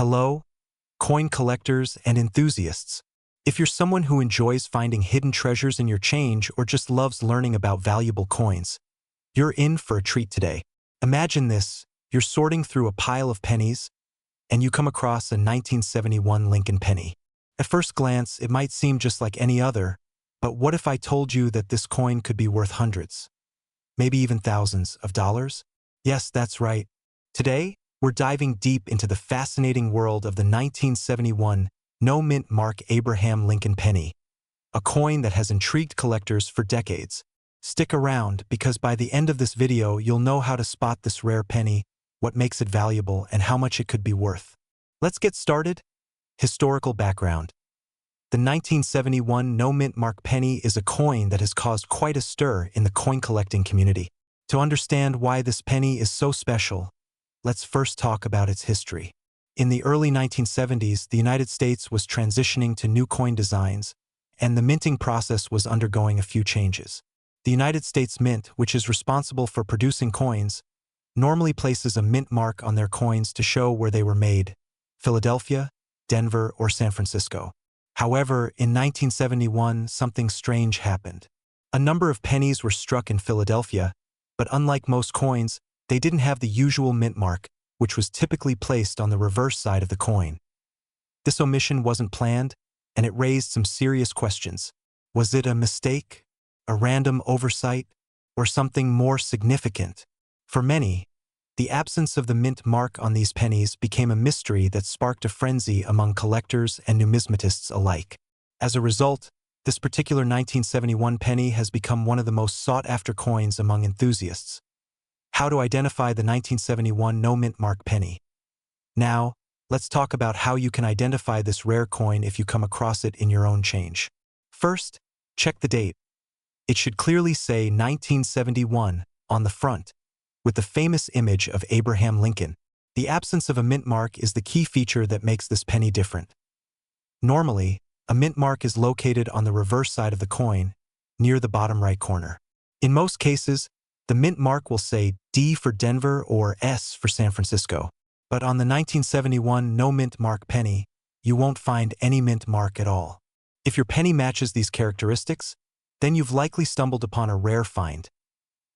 Hello, coin collectors and enthusiasts. If you're someone who enjoys finding hidden treasures in your change or just loves learning about valuable coins, you're in for a treat today. Imagine this, you're sorting through a pile of pennies, and you come across a 1971 Lincoln penny. At first glance, it might seem just like any other, but what if I told you that this coin could be worth hundreds, maybe even thousands of dollars? Yes, that's right. Today, we're diving deep into the fascinating world of the 1971 no-mint mark Abraham Lincoln penny, a coin that has intrigued collectors for decades. Stick around because by the end of this video, you'll know how to spot this rare penny, what makes it valuable, and how much it could be worth. Let's get started. Historical background. The 1971 no-mint mark penny is a coin that has caused quite a stir in the coin collecting community. To understand why this penny is so special, let's first talk about its history. In the early 1970s, the United States was transitioning to new coin designs, and the minting process was undergoing a few changes. The United States Mint, which is responsible for producing coins, normally places a mint mark on their coins to show where they were made: Philadelphia, Denver, or San Francisco. However, in 1971, something strange happened. A number of pennies were struck in Philadelphia, but unlike most coins, they didn't have the usual mint mark, which was typically placed on the reverse side of the coin. This omission wasn't planned, and it raised some serious questions. Was it a mistake, a random oversight, or something more significant? For many, the absence of the mint mark on these pennies became a mystery that sparked a frenzy among collectors and numismatists alike. As a result, this particular 1971 penny has become one of the most sought-after coins among enthusiasts. How to identify the 1971 no-mint mark penny. Now, let's talk about how you can identify this rare coin if you come across it in your own change. First, check the date. It should clearly say 1971 on the front, with the famous image of Abraham Lincoln. The absence of a mint mark is the key feature that makes this penny different. Normally, a mint mark is located on the reverse side of the coin, near the bottom right corner. In most cases, the mint mark will say D for Denver or S for San Francisco. But on the 1971 no-mint mark penny, you won't find any mint mark at all. If your penny matches these characteristics, then you've likely stumbled upon a rare find.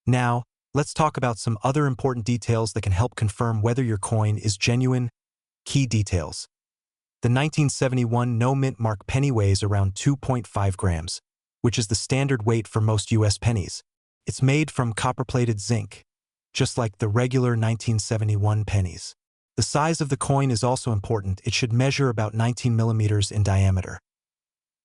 Now, let's talk about some other important details that can help confirm whether your coin is genuine. Key details. The 1971 no-mint mark penny weighs around 2.5 grams, which is the standard weight for most U.S. pennies. It's made from copper-plated zinc, just like the regular 1971 pennies. The size of the coin is also important. It should measure about 19 millimeters in diameter.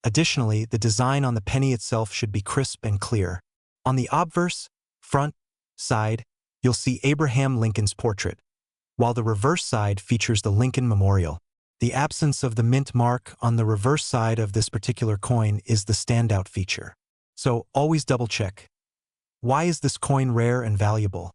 Additionally, the design on the penny itself should be crisp and clear. On the obverse, front, side, you'll see Abraham Lincoln's portrait, while the reverse side features the Lincoln Memorial. The absence of the mint mark on the reverse side of this particular coin is the standout feature. So always double-check. Why is this coin rare and valuable?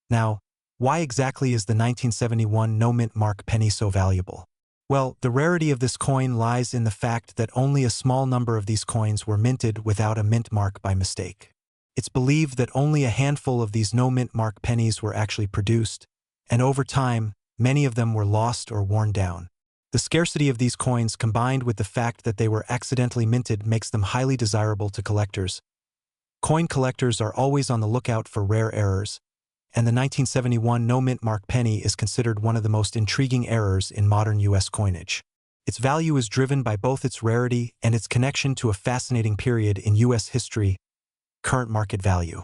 Now, why exactly is the 1971 no-mint mark penny so valuable? Well, the rarity of this coin lies in the fact that only a small number of these coins were minted without a mint mark by mistake. It's believed that only a handful of these no-mint mark pennies were actually produced, and over time, many of them were lost or worn down. The scarcity of these coins combined with the fact that they were accidentally minted makes them highly desirable to collectors. Coin collectors are always on the lookout for rare errors, and the 1971 no-mint mark penny is considered one of the most intriguing errors in modern U.S. coinage. Its value is driven by both its rarity and its connection to a fascinating period in U.S. history, current market value.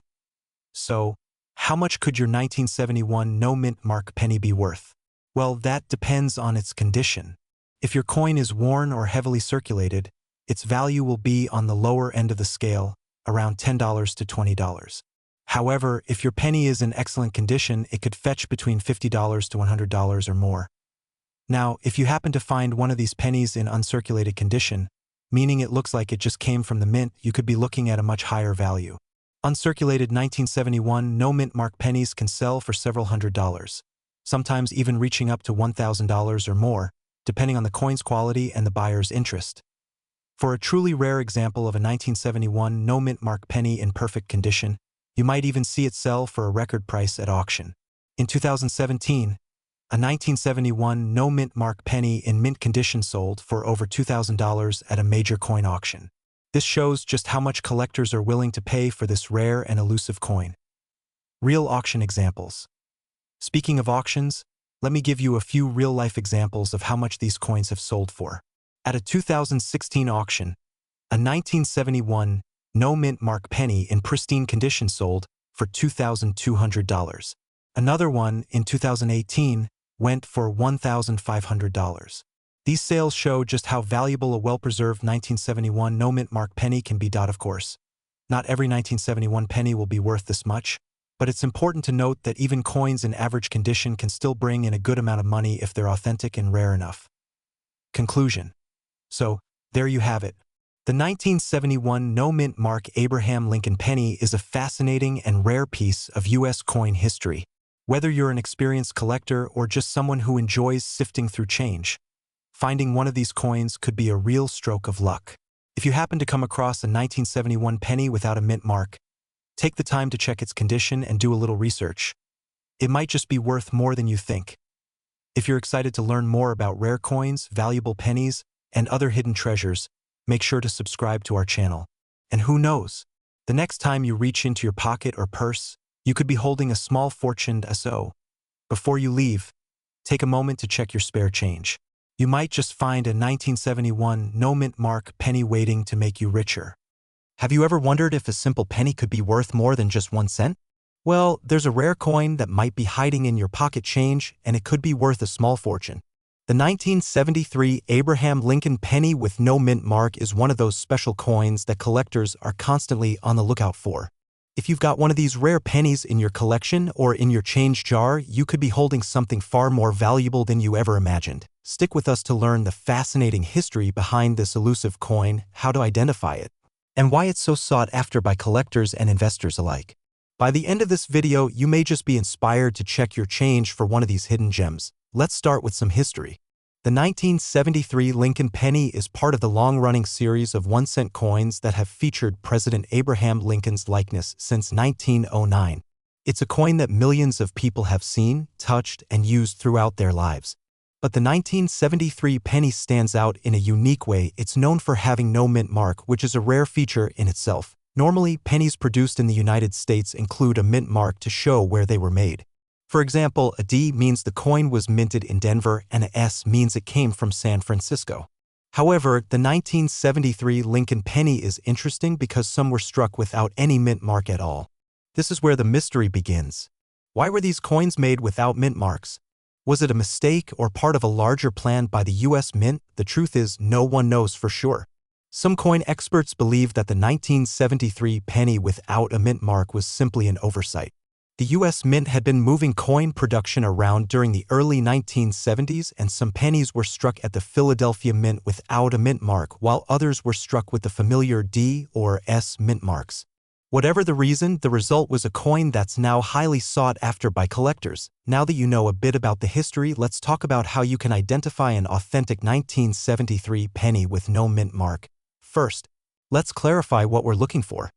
So, how much could your 1971 no-mint mark penny be worth? Well, that depends on its condition. If your coin is worn or heavily circulated, its value will be on the lower end of the scale, around $10 to $20. However, if your penny is in excellent condition, it could fetch between $50 to $100 or more. Now, if you happen to find one of these pennies in uncirculated condition, meaning it looks like it just came from the mint, you could be looking at a much higher value. Uncirculated 1971 no-mint mark pennies can sell for several $100s, sometimes even reaching up to $1,000 or more, depending on the coin's quality and the buyer's interest. For a truly rare example of a 1971 no-mint mark penny in perfect condition, you might even see it sell for a record price at auction. In 2017, A 1971 no-mint mark penny in mint condition sold for over $2,000 at a major coin auction. This shows just how much collectors are willing to pay for this rare and elusive coin. Real auction examples. Speaking of auctions, let me give you a few real-life examples of how much these coins have sold for. At a 2016 auction, a 1971 no-mint mark penny in pristine condition sold for $2,200. Another one in 2018 went for $1,500. These sales show just how valuable a well-preserved 1971 no-mint mark penny can be. Of course, not every 1971 penny will be worth this much, but it's important to note that even coins in average condition can still bring in a good amount of money if they're authentic and rare enough. Conclusion. So, there you have it. The 1971 no-mint mark Abraham Lincoln penny is a fascinating and rare piece of U.S. coin history. Whether you're an experienced collector or just someone who enjoys sifting through change, finding one of these coins could be a real stroke of luck. If you happen to come across a 1971 penny without a mint mark, take the time to check its condition and do a little research. It might just be worth more than you think. If you're excited to learn more about rare coins, valuable pennies, and other hidden treasures, make sure to subscribe to our channel. And who knows, the next time you reach into your pocket or purse, you could be holding a small fortune. So, before you leave, take a moment to check your spare change. You might just find a 1971 no-mint mark penny waiting to make you richer. Have you ever wondered if a simple penny could be worth more than just 1 cent? Well, there's a rare coin that might be hiding in your pocket change, and it could be worth a small fortune. The 1973 Abraham Lincoln penny with no mint mark is one of those special coins that collectors are constantly on the lookout for. If you've got one of these rare pennies in your collection or in your change jar, you could be holding something far more valuable than you ever imagined. Stick with us to learn the fascinating history behind this elusive coin, how to identify it, and why it's so sought after by collectors and investors alike. By the end of this video, you may just be inspired to check your change for one of these hidden gems. Let's start with some history. The 1973 Lincoln penny is part of the long-running series of 1-cent coins that have featured President Abraham Lincoln's likeness since 1909. It's a coin that millions of people have seen, touched, and used throughout their lives. But the 1973 penny stands out in a unique way. It's known for having no mint mark, which is a rare feature in itself. Normally, pennies produced in the United States include a mint mark to show where they were made. For example, a D means the coin was minted in Denver, and a S means it came from San Francisco. However, the 1973 Lincoln penny is interesting because some were struck without any mint mark at all. This is where the mystery begins. Why were these coins made without mint marks? Was it a mistake or part of a larger plan by the U.S. Mint? The truth is, no one knows for sure. Some coin experts believe that the 1973 penny without a mint mark was simply an oversight. The U.S. Mint had been moving coin production around during the early 1970s, and some pennies were struck at the Philadelphia Mint without a mint mark, while others were struck with the familiar D or S mint marks. Whatever the reason, the result was a coin that's now highly sought after by collectors. Now that you know a bit about the history, let's talk about how you can identify an authentic 1973 penny with no mint mark. First, let's clarify what we're looking for.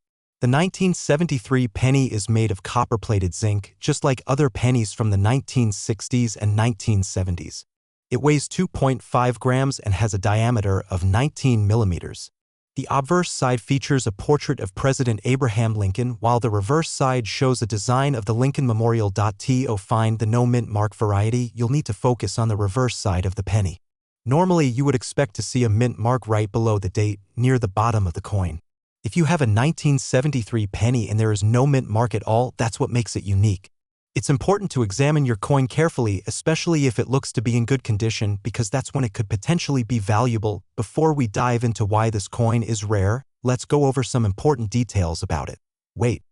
The 1973 penny is made of copper-plated zinc, just like other pennies from the 1960s and 1970s. It weighs 2.5 grams and has a diameter of 19 millimeters. The obverse side features a portrait of President Abraham Lincoln, while the reverse side shows a design of the Lincoln Memorial. To find the no mint mark variety, you'll need to focus on the reverse side of the penny. Normally, you would expect to see a mint mark right below the date, near the bottom of the coin. If you have a 1973 penny and there is no mint mark at all, that's what makes it unique. It's important to examine your coin carefully, especially if it looks to be in good condition, because that's when it could potentially be valuable. Before we dive into why this coin is rare, let's go over some important details about it. Weight.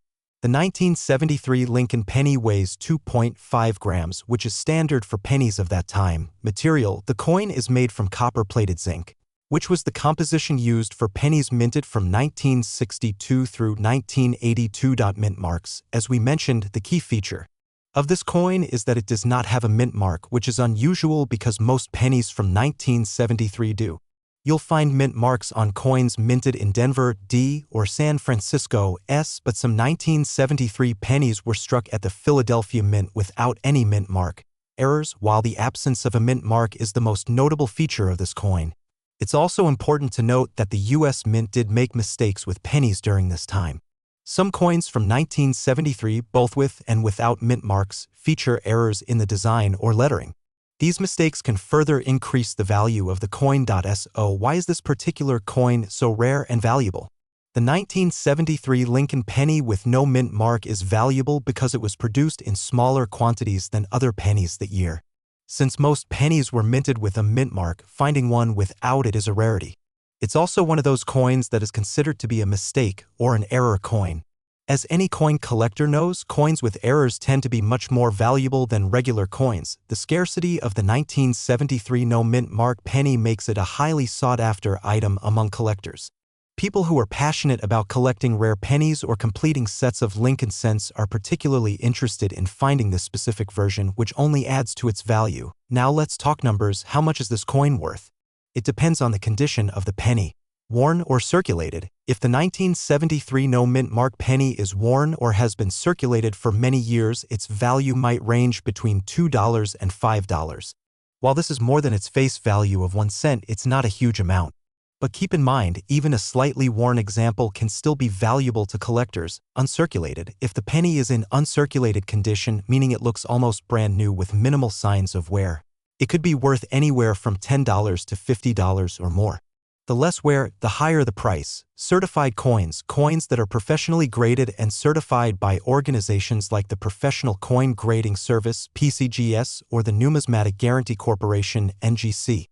The 1973 Lincoln penny weighs 2.5 grams, which is standard for pennies of that time. Material. The coin is made from copper-plated zinc, which was the composition used for pennies minted from 1962 through 1982. Mint marks. As we mentioned, the key feature of this coin is that it does not have a mint mark, which is unusual because most pennies from 1973 do. You'll find mint marks on coins minted in Denver, D, or San Francisco, S, but some 1973 pennies were struck at the Philadelphia Mint without any mint mark. errors. While the absence of a mint mark is the most notable feature of this coin, it's also important to note that the US Mint did make mistakes with pennies during this time. Some coins from 1973, both with and without mint marks, feature errors in the design or lettering. These mistakes can further increase the value of the coin. So why is this particular coin so rare and valuable? The 1973 Lincoln penny with no mint mark is valuable because it was produced in smaller quantities than other pennies that year. Since most pennies were minted with a mint mark, finding one without it is a rarity. It's also one of those coins that is considered to be a mistake or an error coin. As any coin collector knows, coins with errors tend to be much more valuable than regular coins. The scarcity of the 1973 no mint mark penny makes it a highly sought-after item among collectors. People who are passionate about collecting rare pennies or completing sets of Lincoln cents are particularly interested in finding this specific version, which only adds to its value. Now let's talk numbers. How much is this coin worth? It depends on the condition of the penny. Worn or circulated. If the 1973 no mint mark penny is worn or has been circulated for many years, its value might range between $2 and $5. While this is more than its face value of 1 cent, it's not a huge amount. But keep in mind, even a slightly worn example can still be valuable to collectors. Uncirculated. If the penny is in uncirculated condition, meaning it looks almost brand new with minimal signs of wear, it could be worth anywhere from $10 to $50 or more. The less wear, the higher the price. Certified coins. Coins that are professionally graded and certified by organizations like the Professional Coin Grading Service, PCGS, or the Numismatic Guarantee Corporation, NGC,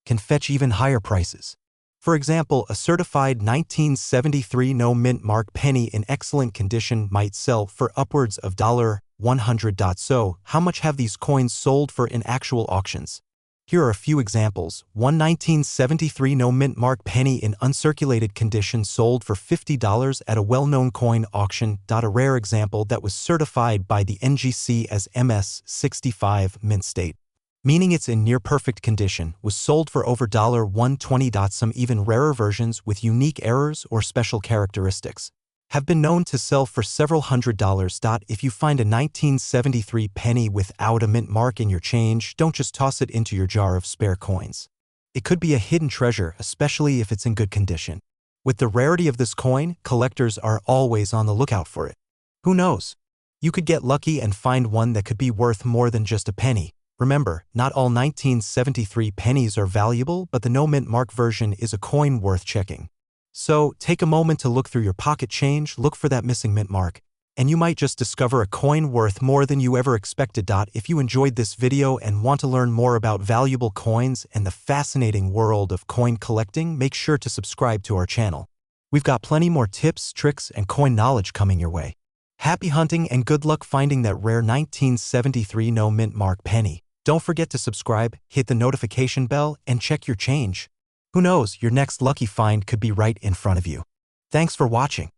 can fetch even higher prices. For example, a certified 1973 no mint mark penny in excellent condition might sell for upwards of $100. So, how much have these coins sold for in actual auctions? Here are a few examples. One 1973 no mint mark penny in uncirculated condition sold for $50 at a well-known coin auction. A rare example that was certified by the NGC as MS65 mint state, meaning it's in near-perfect condition, was sold for over $120. Some even rarer versions with unique errors or special characteristics have been known to sell for several $100s. If you find a 1973 penny without a mint mark in your change, don't just toss it into your jar of spare coins. It could be a hidden treasure, especially if it's in good condition. With the rarity of this coin, collectors are always on the lookout for it. Who knows? You could get lucky and find one that could be worth more than just a penny. Remember, not all 1973 pennies are valuable, but the no mint mark version is a coin worth checking. So, take a moment to look through your pocket change, look for that missing mint mark, and you might just discover a coin worth more than you ever expected. If you enjoyed this video and want to learn more about valuable coins and the fascinating world of coin collecting, make sure to subscribe to our channel. We've got plenty more tips, tricks, and coin knowledge coming your way. Happy hunting and good luck finding that rare 1973 no mint mark penny. Don't forget to subscribe, hit the notification bell, and check your change. Who knows, your next lucky find could be right in front of you. Thanks for watching.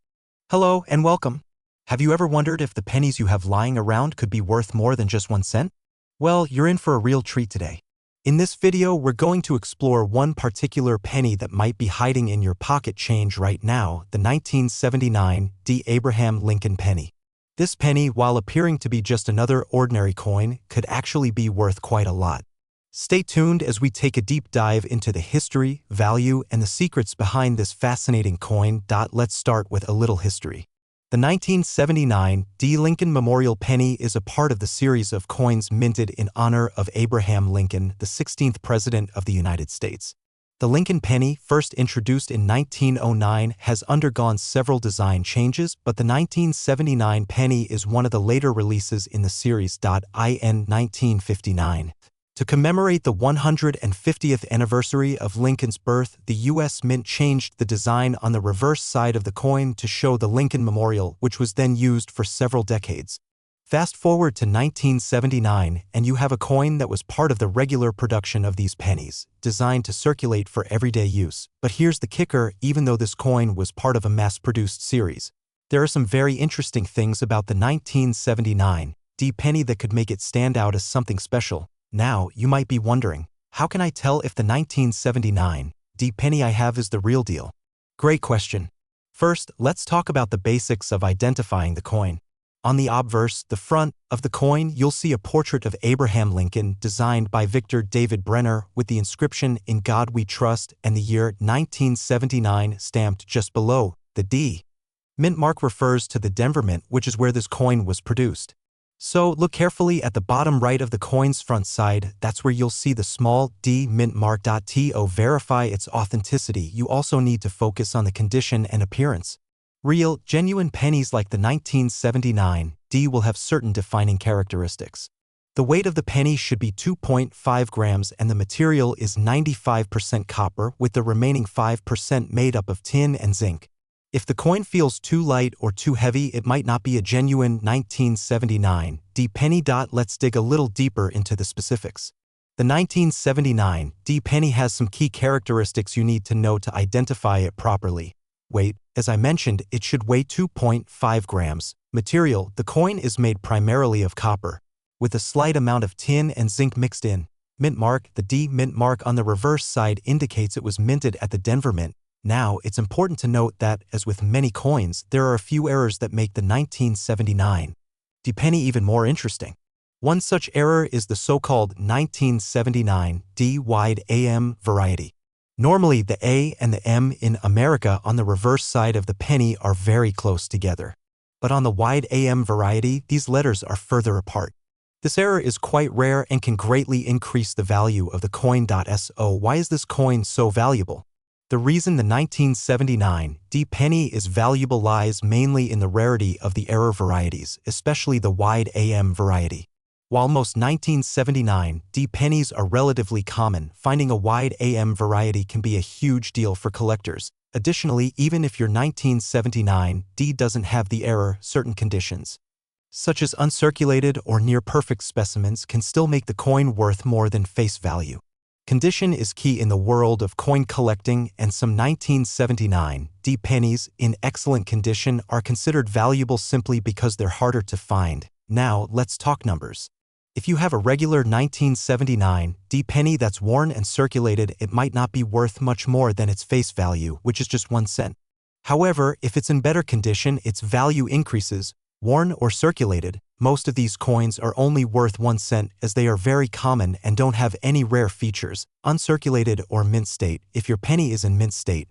Hello and welcome. Have you ever wondered if the pennies you have lying around could be worth more than just 1 cent? Well, you're in for a real treat today. In this video, we're going to explore one particular penny that might be hiding in your pocket change right now, the 1979 D. Abraham Lincoln penny. This penny, while appearing to be just another ordinary coin, could actually be worth quite a lot. Stay tuned as we take a deep dive into the history, value, and the secrets behind this fascinating coin. Let's start with a little history. The 1979 D. Lincoln Memorial Penny is a part of the series of coins minted in honor of Abraham Lincoln, the 16th President of the United States. The Lincoln penny, first introduced in 1909, has undergone several design changes, but the 1979 penny is one of the later releases in the series. In 1959. To commemorate the 150th anniversary of Lincoln's birth, the U.S. Mint changed the design on the reverse side of the coin to show the Lincoln Memorial, which was then used for several decades. Fast forward to 1979, and you have a coin that was part of the regular production of these pennies, designed to circulate for everyday use. But here's the kicker: even though this coin was part of a mass-produced series, there are some very interesting things about the 1979 D penny that could make it stand out as something special. Now, you might be wondering, how can I tell if the 1979 D penny I have is the real deal? Great question. First, let's talk about the basics of identifying the coin. On the obverse, the front, of the coin, you'll see a portrait of Abraham Lincoln designed by Victor David Brenner with the inscription "In God We Trust" and the year 1979 stamped just below the D. Mint mark refers to the Denver Mint, which is where this coin was produced. So look carefully at the bottom right of the coin's front side. That's where you'll see the small D mint mark. To verify its authenticity, you also need to focus on the condition and appearance. Real, genuine pennies like the 1979 D will have certain defining characteristics. The weight of the penny should be 2.5 grams and the material is 95% copper with the remaining 5% made up of tin and zinc. If the coin feels too light or too heavy, it might not be a genuine 1979 D penny. Let's dig a little deeper into the specifics. The 1979 D penny has some key characteristics you need to know to identify it properly. Weight, as I mentioned, it should weigh 2.5 grams. Material, the coin is made primarily of copper, with a slight amount of tin and zinc mixed in. Mint mark, the D mint mark on the reverse side indicates it was minted at the Denver Mint. Now, it's important to note that, as with many coins, there are a few errors that make the 1979 D penny even more interesting. One such error is the so-called 1979 D wide AM variety. Normally, the A and the M in America on the reverse side of the penny are very close together. But on the wide AM variety, these letters are further apart. This error is quite rare and can greatly increase the value of the coin. So why is this coin so valuable? The reason the 1979 D penny is valuable lies mainly in the rarity of the error varieties, especially the wide AM variety. While most 1979 D pennies are relatively common, finding a wide AM variety can be a huge deal for collectors. Additionally, even if your 1979 D doesn't have the error, certain conditions, such as uncirculated or near-perfect specimens, can still make the coin worth more than face value. Condition is key in the world of coin collecting, and some 1979 D pennies in excellent condition are considered valuable simply because they're harder to find. Now, let's talk numbers. If you have a regular 1979 D penny that's worn and circulated, it might not be worth much more than its face value, which is just 1 cent. However, if it's in better condition, its value increases. Worn or circulated, most of these coins are only worth 1 cent as they are very common and don't have any rare features. Uncirculated or mint state, if your penny is in mint state,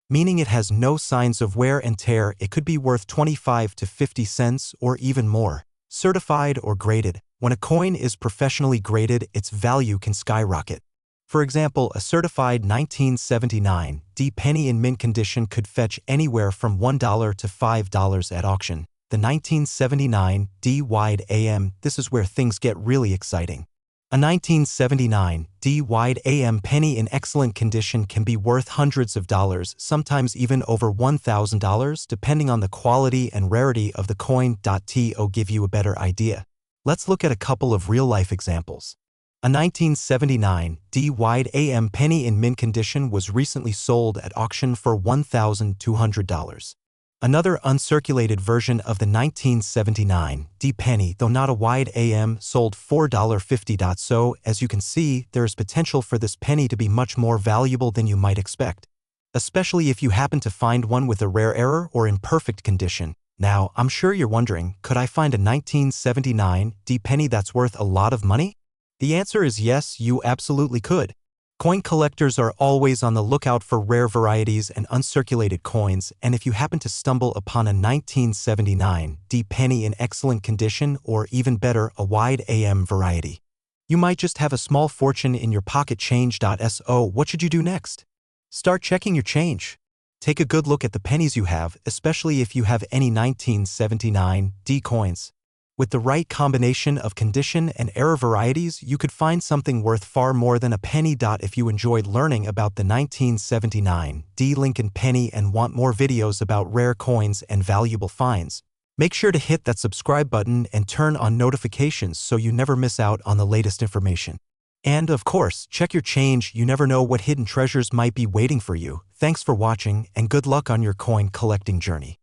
meaning it has no signs of wear and tear, it could be worth 25 to 50 cents or even more. Certified or graded, when a coin is professionally graded, its value can skyrocket. For example, a certified 1979 D penny in mint condition could fetch anywhere from $1 to $5 at auction. The 1979 D wide AM, this is where things get really exciting. A 1979 D wide AM penny in excellent condition can be worth hundreds of dollars, sometimes even over $1,000, depending on the quality and rarity of the coin. To give you a better idea, let's look at a couple of real-life examples. A 1979 D wide AM penny in mint condition was recently sold at auction for $1,200. Another uncirculated version of the 1979 D penny, though not a wide AM, sold $4.50. So, as you can see, there is potential for this penny to be much more valuable than you might expect, especially if you happen to find one with a rare error or in perfect condition. Now, I'm sure you're wondering, could I find a 1979 D penny that's worth a lot of money? The answer is yes, you absolutely could. Coin collectors are always on the lookout for rare varieties and uncirculated coins, and if you happen to stumble upon a 1979 D penny in excellent condition, or even better, a wide AM variety, you might just have a small fortune in your pocket. Change. So what should you do next? Start checking your change. Take a good look at the pennies you have, especially if you have any 1979 D coins. With the right combination of condition and error varieties, you could find something worth far more than a penny. If you enjoyed learning about the 1979 D Lincoln penny and want more videos about rare coins and valuable finds, make sure to hit that subscribe button and turn on notifications so you never miss out on the latest information. And of course, check your change. You never know what hidden treasures might be waiting for you. Thanks for watching, and good luck on your coin collecting journey.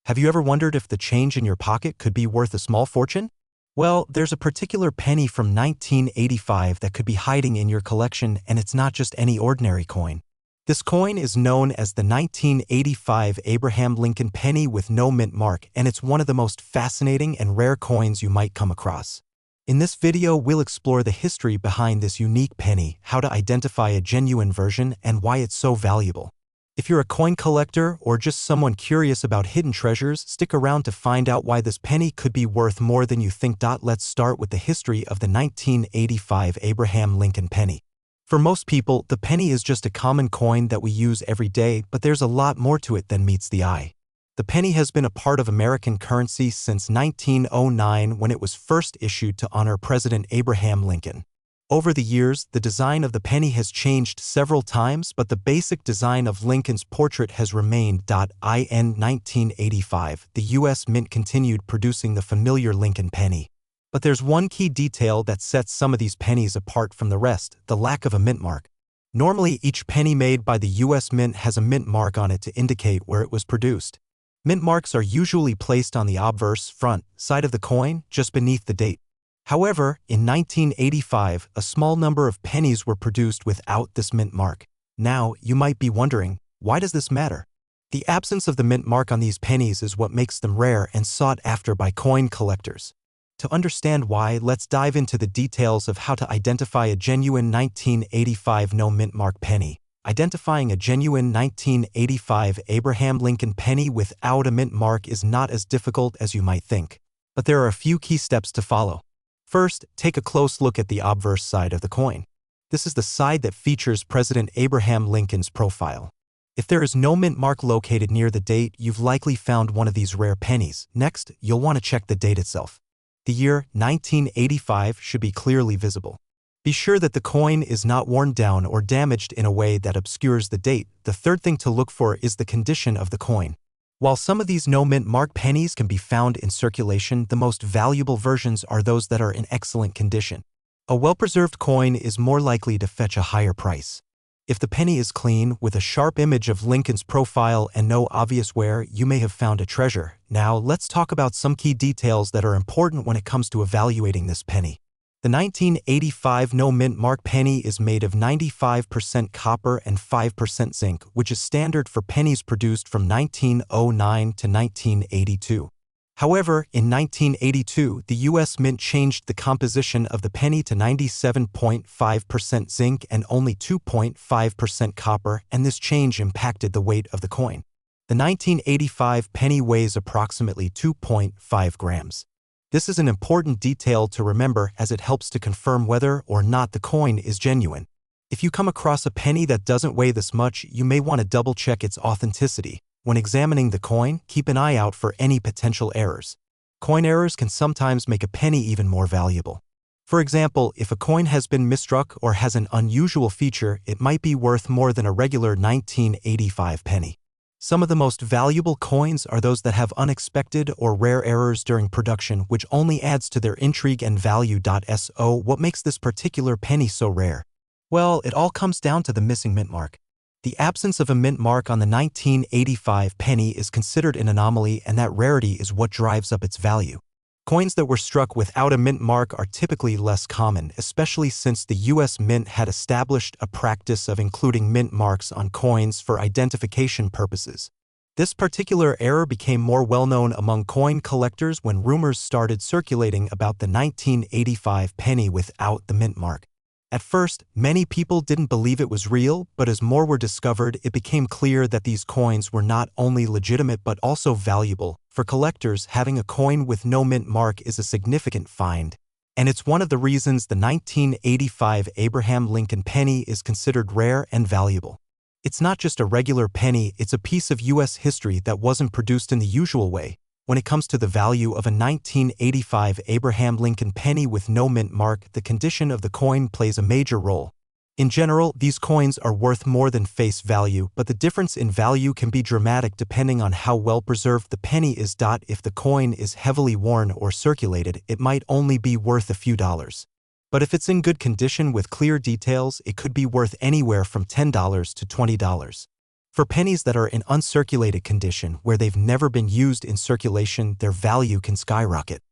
Have you ever wondered if the change in your pocket could be worth a small fortune? Well, there's a particular penny from 1985 that could be hiding in your collection, and it's not just any ordinary coin. This coin is known as the 1985 Abraham Lincoln penny with no mint mark, and it's one of the most fascinating and rare coins you might come across. In this video, we'll explore the history behind this unique penny, how to identify a genuine version, and why it's so valuable. If you're a coin collector or just someone curious about hidden treasures, stick around to find out why this penny could be worth more than you think. Let's start with the history of the 1985 Abraham Lincoln penny. For most people, the penny is just a common coin that we use every day, but there's a lot more to it than meets the eye. The penny has been a part of American currency since 1909 when it was first issued to honor President Abraham Lincoln. Over the years, the design of the penny has changed several times, but the basic design of Lincoln's portrait has remained. In 1985, the U.S. Mint continued producing the familiar Lincoln penny. But there's one key detail that sets some of these pennies apart from the rest: the lack of a mint mark. Normally, each penny made by the U.S. Mint has a mint mark on it to indicate where it was produced. Mint marks are usually placed on the obverse front side of the coin, just beneath the date. However, in 1985, a small number of pennies were produced without this mint mark. Now, you might be wondering, why does this matter? The absence of the mint mark on these pennies is what makes them rare and sought after by coin collectors. To understand why, let's dive into the details of how to identify a genuine 1985 no mint mark penny. Identifying a genuine 1985 Abraham Lincoln penny without a mint mark is not as difficult as you might think. But there are a few key steps to follow. First, take a close look at the obverse side of the coin. This is the side that features President Abraham Lincoln's profile. If there is no mint mark located near the date, you've likely found one of these rare pennies. Next, you'll want to check the date itself. The year 1985 should be clearly visible. Be sure that the coin is not worn down or damaged in a way that obscures the date. The third thing to look for is the condition of the coin. While some of these no mint mark pennies can be found in circulation, the most valuable versions are those that are in excellent condition. A well-preserved coin is more likely to fetch a higher price. If the penny is clean, with a sharp image of Lincoln's profile and no obvious wear, you may have found a treasure. Now, let's talk about some key details that are important when it comes to evaluating this penny. The 1985 no mint mark penny is made of 95% copper and 5% zinc, which is standard for pennies produced from 1909 to 1982. However, in 1982, the U.S. Mint changed the composition of the penny to 97.5% zinc and only 2.5% copper, and this change impacted the weight of the coin. The 1985 penny weighs approximately 2.5 grams. This is an important detail to remember as it helps to confirm whether or not the coin is genuine. If you come across a penny that doesn't weigh this much, you may want to double-check its authenticity. When examining the coin, keep an eye out for any potential errors. Coin errors can sometimes make a penny even more valuable. For example, if a coin has been misstruck or has an unusual feature, it might be worth more than a regular 1985 penny. Some of the most valuable coins are those that have unexpected or rare errors during production, which only adds to their intrigue and value. So, what makes this particular penny so rare? Well, it all comes down to the missing mint mark. The absence of a mint mark on the 1985 penny is considered an anomaly, and that rarity is what drives up its value. Coins that were struck without a mint mark are typically less common, especially since the U.S. Mint had established a practice of including mint marks on coins for identification purposes. This particular error became more well-known among coin collectors when rumors started circulating about the 1985 penny without the mint mark. At first, many people didn't believe it was real, but as more were discovered, it became clear that these coins were not only legitimate but also valuable. For collectors, having a coin with no mint mark is a significant find, and it's one of the reasons the 1985 Abraham Lincoln penny is considered rare and valuable. It's not just a regular penny, it's a piece of U.S. history that wasn't produced in the usual way. When it comes to the value of a 1985 Abraham Lincoln penny with no mint mark, the condition of the coin plays a major role. In general, these coins are worth more than face value, but the difference in value can be dramatic depending on how well preserved the penny is. If the coin is heavily worn or circulated, it might only be worth a few dollars. But if it's in good condition with clear details, it could be worth anywhere from $10 to $20. For pennies that are in uncirculated condition, where they've never been used in circulation, their value can skyrocket.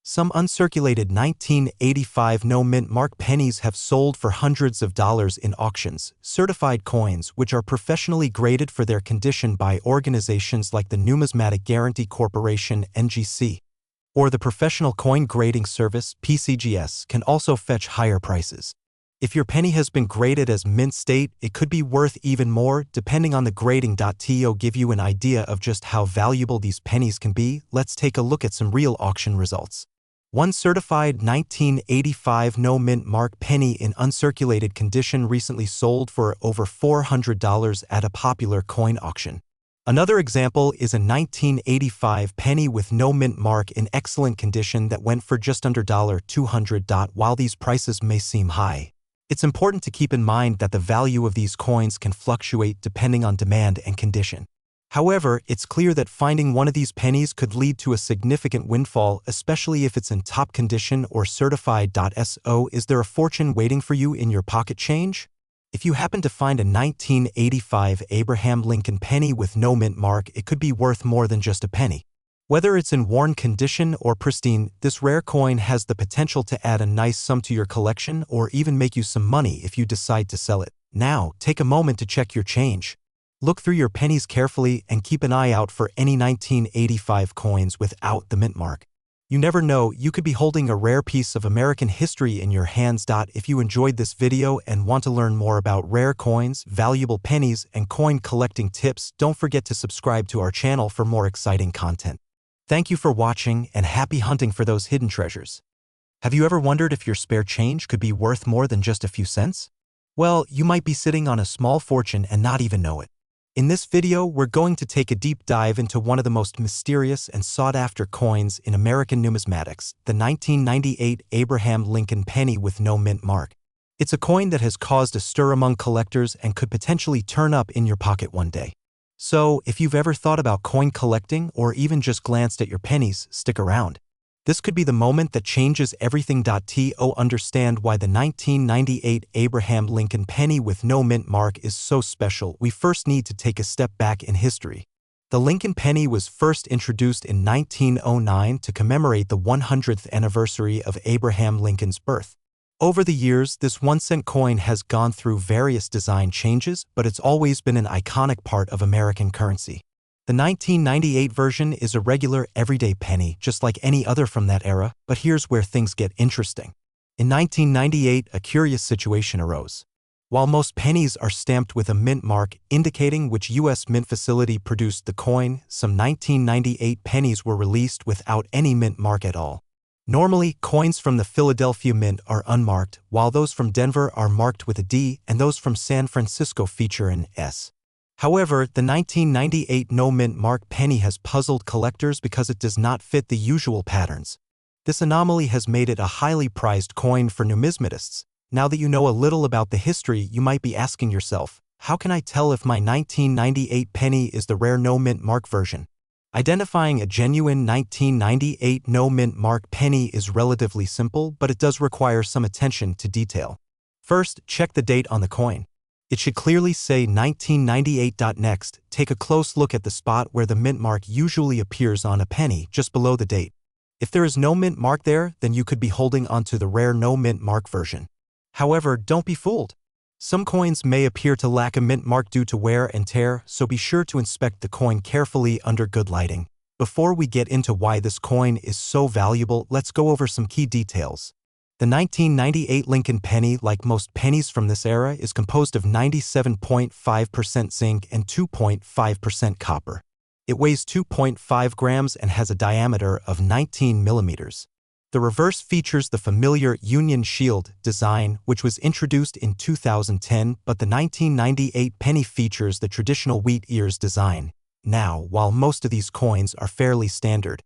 Some uncirculated 1985 no-mint mark pennies have sold for hundreds of dollars in auctions. Certified coins, which are professionally graded for their condition by organizations like the Numismatic Guarantee Corporation (NGC) or the Professional Coin Grading Service (PCGS), can also fetch higher prices. If your penny has been graded as mint state, it could be worth even more, depending on the grading. To give you an idea of just how valuable these pennies can be, let's take a look at some real auction results. One certified 1985 no-mint mark penny in uncirculated condition recently sold for over $400 at a popular coin auction. Another example is a 1985 penny with no mint mark in excellent condition that went for just under $200. While these prices may seem high, it's important to keep in mind that the value of these coins can fluctuate depending on demand and condition. However, it's clear that finding one of these pennies could lead to a significant windfall, especially if it's in top condition or certified. So, is there a fortune waiting for you in your pocket change? If you happen to find a 1985 Abraham Lincoln penny with no mint mark, it could be worth more than just a penny. Whether it's in worn condition or pristine, this rare coin has the potential to add a nice sum to your collection or even make you some money if you decide to sell it. Now, take a moment to check your change. Look through your pennies carefully and keep an eye out for any 1985 coins without the mint mark. You never know, you could be holding a rare piece of American history in your hands. If you enjoyed this video and want to learn more about rare coins, valuable pennies, and coin collecting tips, don't forget to subscribe to our channel for more exciting content. Thank you for watching and happy hunting for those hidden treasures. Have you ever wondered if your spare change could be worth more than just a few cents? Well, you might be sitting on a small fortune and not even know it. In this video, we're going to take a deep dive into one of the most mysterious and sought-after coins in American numismatics, the 1998 Abraham Lincoln penny with no mint mark. It's a coin that has caused a stir among collectors and could potentially turn up in your pocket one day. So, if you've ever thought about coin collecting or even just glanced at your pennies, stick around. This could be the moment that changes everything. To understand why the 1998 Abraham Lincoln penny with no mint mark is so special, we first need to take a step back in history. The Lincoln penny was first introduced in 1909 to commemorate the 100th anniversary of Abraham Lincoln's birth. Over the years, this 1-cent coin has gone through various design changes, but it's always been an iconic part of American currency. The 1998 version is a regular, everyday penny, just like any other from that era, but here's where things get interesting. In 1998, a curious situation arose. While most pennies are stamped with a mint mark, indicating which U.S. mint facility produced the coin, some 1998 pennies were released without any mint mark at all. Normally, coins from the Philadelphia Mint are unmarked, while those from Denver are marked with a D, and those from San Francisco feature an S. However, the 1998 no-mint mark penny has puzzled collectors because it does not fit the usual patterns. This anomaly has made it a highly prized coin for numismatists. Now that you know a little about the history, you might be asking yourself, how can I tell if my 1998 penny is the rare no-mint mark version? Identifying a genuine 1998 no-mint mark penny is relatively simple, but it does require some attention to detail. First, check the date on the coin. It should clearly say 1998. Next, take a close look at the spot where the mint mark usually appears on a penny, just below the date. If there is no mint mark there, then you could be holding onto the rare no mint mark version. However, don't be fooled. Some coins may appear to lack a mint mark due to wear and tear, so be sure to inspect the coin carefully under good lighting. Before we get into why this coin is so valuable, let's go over some key details. The 1998 Lincoln penny, like most pennies from this era, is composed of 97.5% zinc and 2.5% copper. It weighs 2.5 grams and has a diameter of 19 millimeters. The reverse features the familiar Union Shield design, which was introduced in 2010, but the 1998 penny features the traditional wheat ears design. Now, while most of these coins are fairly standard,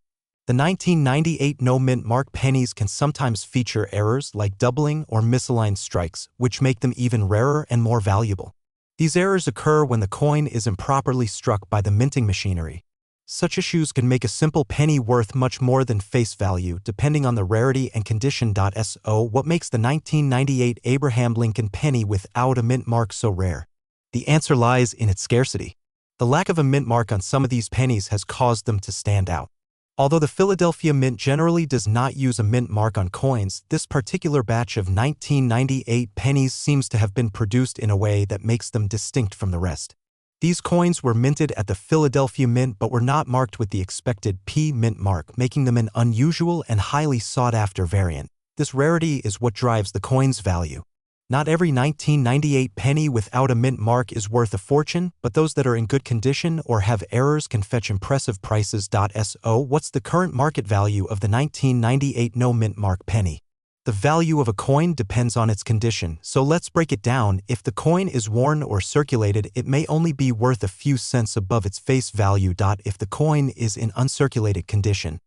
the 1998 no-mint mark pennies can sometimes feature errors like doubling or misaligned strikes, which make them even rarer and more valuable. These errors occur when the coin is improperly struck by the minting machinery. Such issues can make a simple penny worth much more than face value, depending on the rarity and condition. So, what makes the 1998 Abraham Lincoln penny without a mint mark so rare? The answer lies in its scarcity. The lack of a mint mark on some of these pennies has caused them to stand out. Although the Philadelphia Mint generally does not use a mint mark on coins, this particular batch of 1998 pennies seems to have been produced in a way that makes them distinct from the rest. These coins were minted at the Philadelphia Mint but were not marked with the expected P mint mark, making them an unusual and highly sought-after variant. This rarity is what drives the coin's value. Not every 1998 penny without a mint mark is worth a fortune, but those that are in good condition or have errors can fetch impressive prices. So, what's the current market value of the 1998 no mint mark penny? The value of a coin depends on its condition, so let's break it down. If the coin is worn or circulated, it may only be worth a few cents above its face value. If the coin is in uncirculated condition,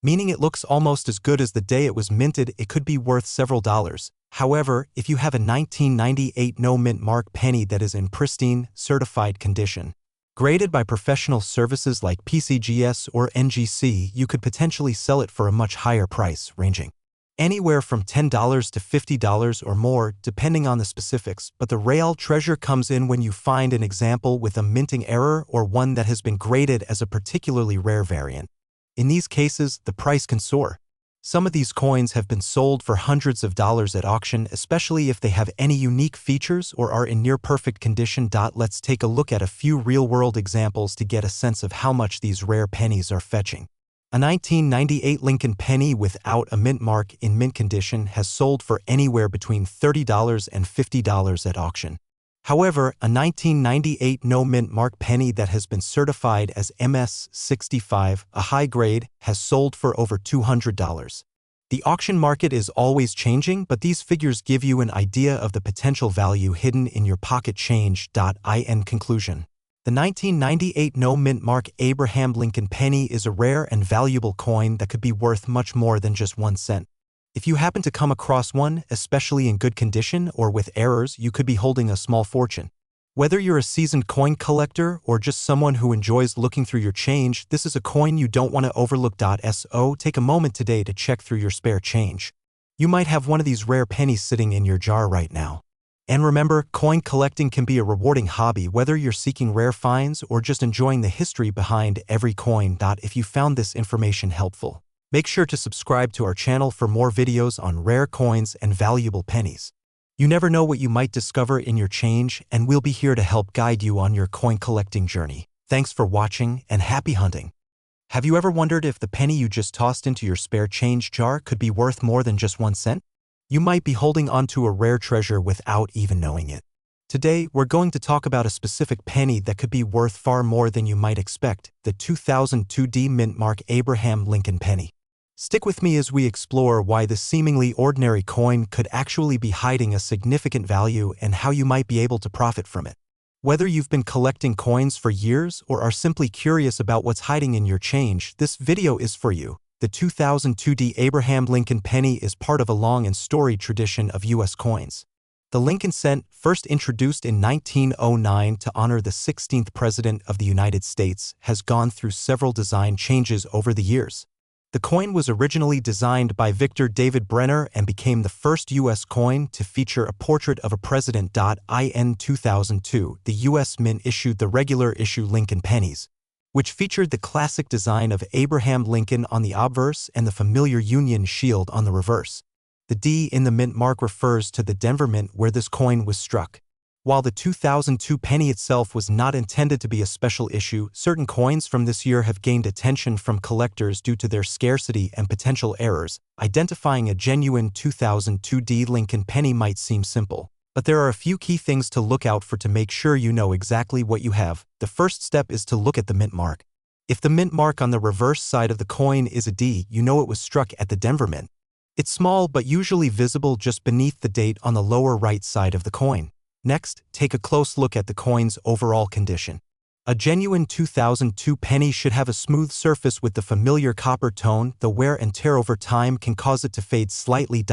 meaning it looks almost as good as the day it was minted, it could be worth several dollars. However, if you have a 1998 no mint mark penny that is in pristine, certified condition, graded by professional services like PCGS or NGC, you could potentially sell it for a much higher price, ranging anywhere from $10 to $50 or more, depending on the specifics. But the real treasure comes in when you find an example with a minting error or one that has been graded as a particularly rare variant. In these cases, the price can soar. Some of these coins have been sold for hundreds of dollars at auction, especially if they have any unique features or are in near-perfect condition. Let's take a look at a few real-world examples to get a sense of how much these rare pennies are fetching. A 1998 Lincoln penny without a mint mark in mint condition has sold for anywhere between $30 and $50 at auction. However, a 1998 no mint mark penny that has been certified as MS-65, a high grade, has sold for over $200. The auction market is always changing, but these figures give you an idea of the potential value hidden in your pocket change. In conclusion, the 1998 no mint mark Abraham Lincoln penny is a rare and valuable coin that could be worth much more than just 1 cent. If you happen to come across one, especially in good condition or with errors, you could be holding a small fortune. Whether you're a seasoned coin collector or just someone who enjoys looking through your change, this is a coin you don't want to overlook. So, take a moment today to check through your spare change. You might have one of these rare pennies sitting in your jar right now. And remember, coin collecting can be a rewarding hobby, whether you're seeking rare finds or just enjoying the history behind every coin. If you found this information helpful, make sure to subscribe to our channel for more videos on rare coins and valuable pennies. You never know what you might discover in your change, and we'll be here to help guide you on your coin collecting journey. Thanks for watching and happy hunting. Have you ever wondered if the penny you just tossed into your spare change jar could be worth more than just 1 cent? You might be holding onto a rare treasure without even knowing it. Today, we're going to talk about a specific penny that could be worth far more than you might expect, the 2002 mint mark Abraham Lincoln penny. Stick with me as we explore why this seemingly ordinary coin could actually be hiding a significant value and how you might be able to profit from it. Whether you've been collecting coins for years or are simply curious about what's hiding in your change, this video is for you. The 2002 Abraham Lincoln penny is part of a long and storied tradition of U.S. coins. The Lincoln cent, first introduced in 1909 to honor the 16th President of the United States, has gone through several design changes over the years. The coin was originally designed by Victor David Brenner and became the first U.S. coin to feature a portrait of a president. In 2002, the U.S. Mint issued the regular issue Lincoln pennies, which featured the classic design of Abraham Lincoln on the obverse and the familiar Union shield on the reverse. The D in the mint mark refers to the Denver Mint where this coin was struck. While the 2002 penny itself was not intended to be a special issue, certain coins from this year have gained attention from collectors due to their scarcity and potential errors. Identifying a genuine 2002 Lincoln penny might seem simple, but there are a few key things to look out for to make sure you know exactly what you have. The first step is to look at the mint mark. If the mint mark on the reverse side of the coin is a D, you know it was struck at the Denver Mint. It's small but usually visible just beneath the date on the lower right side of the coin. Next, take a close look at the coin's overall condition. A genuine 2002 penny should have a smooth surface with the familiar copper tone, though wear and tear over time can cause it to fade slightly.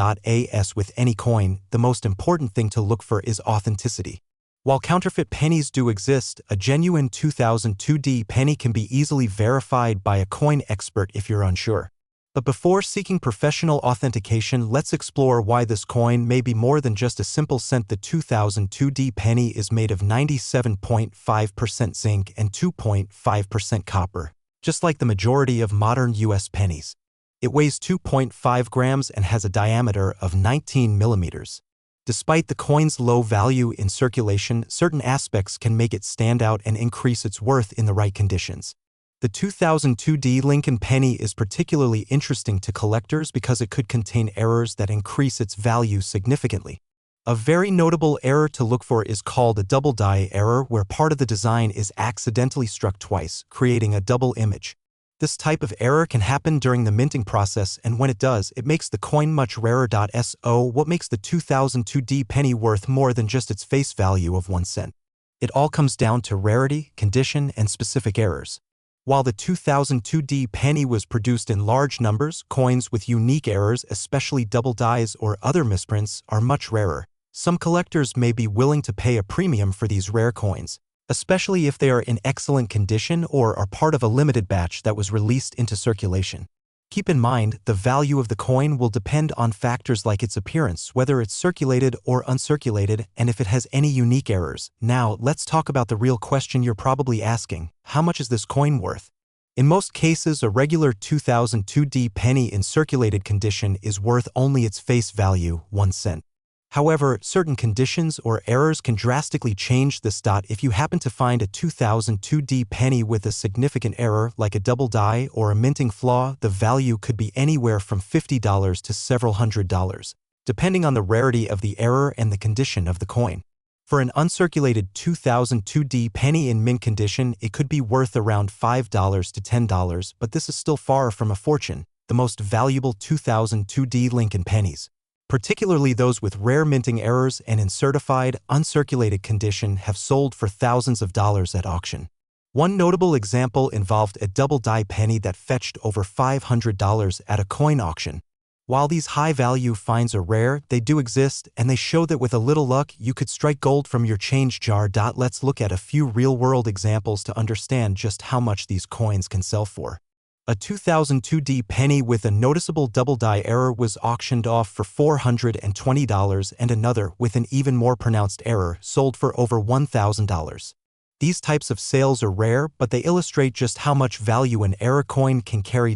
As with any coin, the most important thing to look for is authenticity. While counterfeit pennies do exist, a genuine 2002 penny can be easily verified by a coin expert if you're unsure. But before seeking professional authentication, let's explore why this coin may be more than just a simple cent. The 2002 penny is made of 97.5% zinc and 2.5% copper. just like the majority of modern U.S. pennies. It weighs 2.5 grams and has a diameter of 19 millimeters. Despite the coin's low value in circulation, certain aspects can make it stand out and increase its worth in the right conditions. The 2002 Lincoln penny is particularly interesting to collectors because it could contain errors that increase its value significantly. A very notable error to look for is called a double die error, where part of the design is accidentally struck twice, creating a double image. This type of error can happen during the minting process, and when it does, it makes the coin much rarer. So, what makes the 2002 penny worth more than just its face value of 1 cent? It all comes down to rarity, condition, and specific errors. While the 2002 penny was produced in large numbers, coins with unique errors, especially double dies or other misprints, are much rarer. Some collectors may be willing to pay a premium for these rare coins, especially if they are in excellent condition or are part of a limited batch that was released into circulation. Keep in mind, the value of the coin will depend on factors like its appearance, whether it's circulated or uncirculated, and if it has any unique errors. Now, let's talk about the real question you're probably asking: how much is this coin worth? In most cases, a regular 2002 penny in circulated condition is worth only its face value, 1 cent. However, certain conditions or errors can drastically change this. If you happen to find a 2002 penny with a significant error, like a double die or a minting flaw, the value could be anywhere from $50 to several $100s, depending on the rarity of the error and the condition of the coin. For an uncirculated 2002 penny in mint condition, it could be worth around $5 to $10, but this is still far from a fortune. The most valuable 2002 Lincoln pennies, particularly those with rare minting errors and in certified, uncirculated condition, have sold for thousands of dollars at auction. One notable example involved a double die penny that fetched over $500 at a coin auction. While these high-value finds are rare, they do exist, and they show that with a little luck, you could strike gold from your change jar. Let's look at a few real-world examples to understand just how much these coins can sell for. A 2002 penny with a noticeable double die error was auctioned off for $420, and another with an even more pronounced error sold for over $1,000. These types of sales are rare, but they illustrate just how much value an error coin can carry.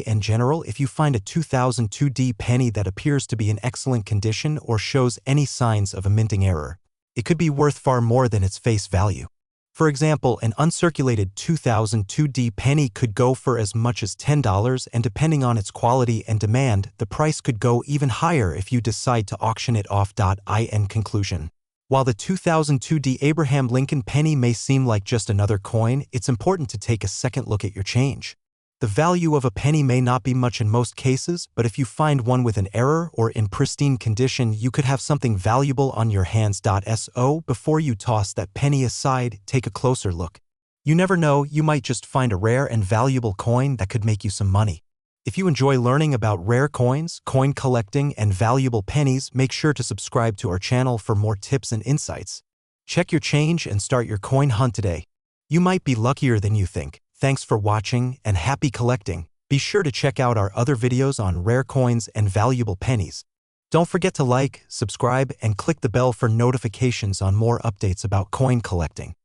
In general, if you find a 2002 penny that appears to be in excellent condition or shows any signs of a minting error, it could be worth far more than its face value. For example, an uncirculated 2002 penny could go for as much as $10, and depending on its quality and demand, the price could go even higher if you decide to auction it off. In conclusion, while the 2002 Abraham Lincoln penny may seem like just another coin, it's important to take a second look at your change. The value of a penny may not be much in most cases, but if you find one with an error or in pristine condition, you could have something valuable on your hands. So, before you toss that penny aside, take a closer look. You never know, you might just find a rare and valuable coin that could make you some money. If you enjoy learning about rare coins, coin collecting, and valuable pennies, make sure to subscribe to our channel for more tips and insights. Check your change and start your coin hunt today. You might be luckier than you think. Thanks for watching, and happy collecting. Be sure to check out our other videos on rare coins and valuable pennies. Don't forget to like, subscribe, and click the bell for notifications on more updates about coin collecting.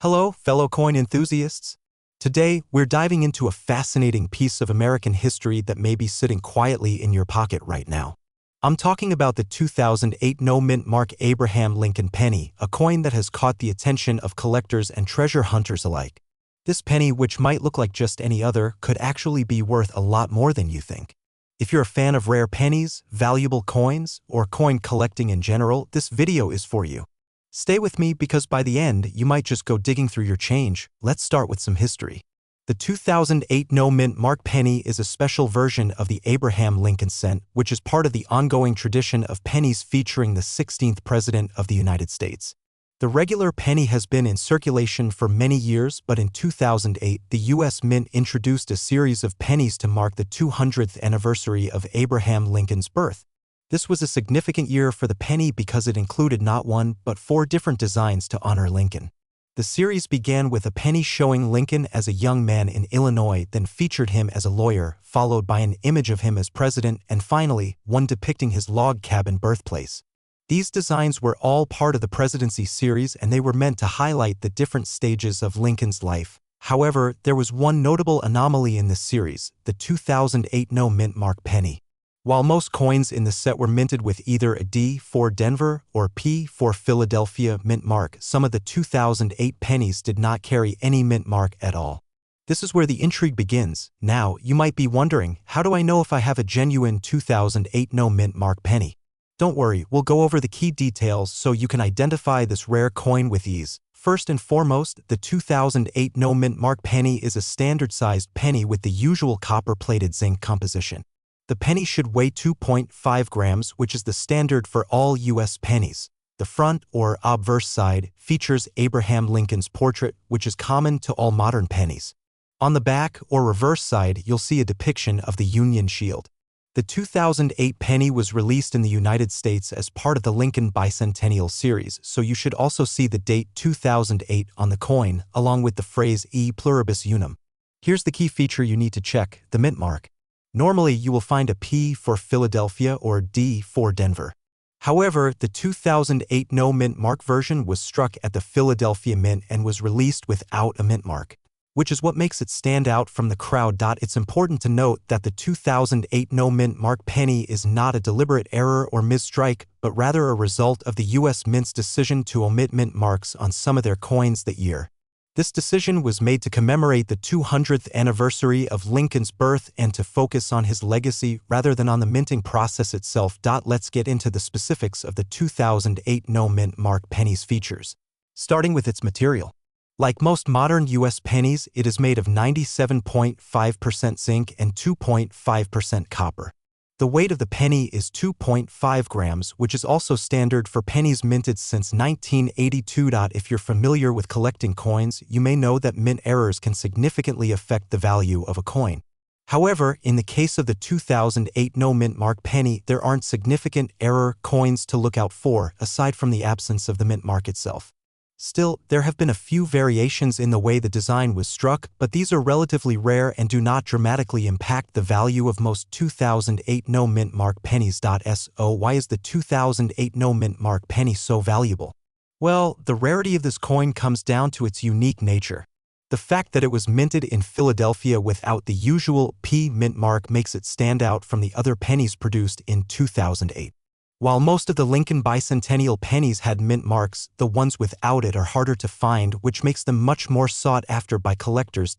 Hello, fellow coin enthusiasts. Today, we're diving into a fascinating piece of American history that may be sitting quietly in your pocket right now. I'm talking about the 2008 no-mint mark Abraham Lincoln penny, a coin that has caught the attention of collectors and treasure hunters alike. This penny, which might look like just any other, could actually be worth a lot more than you think. If you're a fan of rare pennies, valuable coins, or coin collecting in general, this video is for you. Stay with me because by the end, you might just go digging through your change. Let's start with some history. The 2008 no-mint mark penny is a special version of the Abraham Lincoln cent, which is part of the ongoing tradition of pennies featuring the 16th President of the United States. The regular penny has been in circulation for many years, but in 2008, the U.S. Mint introduced a series of pennies to mark the 200th anniversary of Abraham Lincoln's birth. This was a significant year for the penny because it included not one, but 4 different designs to honor Lincoln. The series began with a penny showing Lincoln as a young man in Illinois, then featured him as a lawyer, followed by an image of him as president, and finally, one depicting his log cabin birthplace. These designs were all part of the presidency series, and they were meant to highlight the different stages of Lincoln's life. However, there was one notable anomaly in this series, the 2008 no mint mark penny. While most coins in the set were minted with either a D for Denver or P for Philadelphia mint mark, some of the 2008 pennies did not carry any mint mark at all. This is where the intrigue begins. Now, you might be wondering, how do I know if I have a genuine 2008 no mint mark penny? Don't worry, we'll go over the key details so you can identify this rare coin with ease. First and foremost, the 2008 no mint mark penny is a standard-sized penny with the usual copper-plated zinc composition. The penny should weigh 2.5 grams, which is the standard for all U.S. pennies. The front, or obverse side, features Abraham Lincoln's portrait, which is common to all modern pennies. On the back, or reverse side, you'll see a depiction of the Union Shield. The 2008 penny was released in the United States as part of the Lincoln Bicentennial series, so you should also see the date 2008 on the coin, along with the phrase E pluribus unum. Here's the key feature you need to check, the mint mark. Normally, you will find a P for Philadelphia or D for Denver. However, the 2008 no mint mark version was struck at the Philadelphia Mint and was released without a mint mark, which is what makes it stand out from the crowd. It's important to note that the 2008 no mint mark penny is not a deliberate error or misstrike, but rather a result of the U.S. Mint's decision to omit mint marks on some of their coins that year. This decision was made to commemorate the 200th anniversary of Lincoln's birth and to focus on his legacy rather than on the minting process itself. Let's get into the specifics of the 2008 no mint mark penny's features, starting with its material. Like most modern U.S. pennies, it is made of 97.5% zinc and 2.5% copper. The weight of the penny is 2.5 grams, which is also standard for pennies minted since 1982. If you're familiar with collecting coins, you may know that mint errors can significantly affect the value of a coin. However, in the case of the 2008 no mint mark penny, there aren't significant error coins to look out for, aside from the absence of the mint mark itself. Still, there have been a few variations in the way the design was struck, but these are relatively rare and do not dramatically impact the value of most 2008 no mint mark pennies. So why is the 2008 no mint mark penny so valuable? Well, the rarity of this coin comes down to its unique nature. The fact that it was minted in Philadelphia without the usual P mint mark makes it stand out from the other pennies produced in 2008. While most of the Lincoln Bicentennial pennies had mint marks, the ones without it are harder to find, which makes them much more sought after by collectors.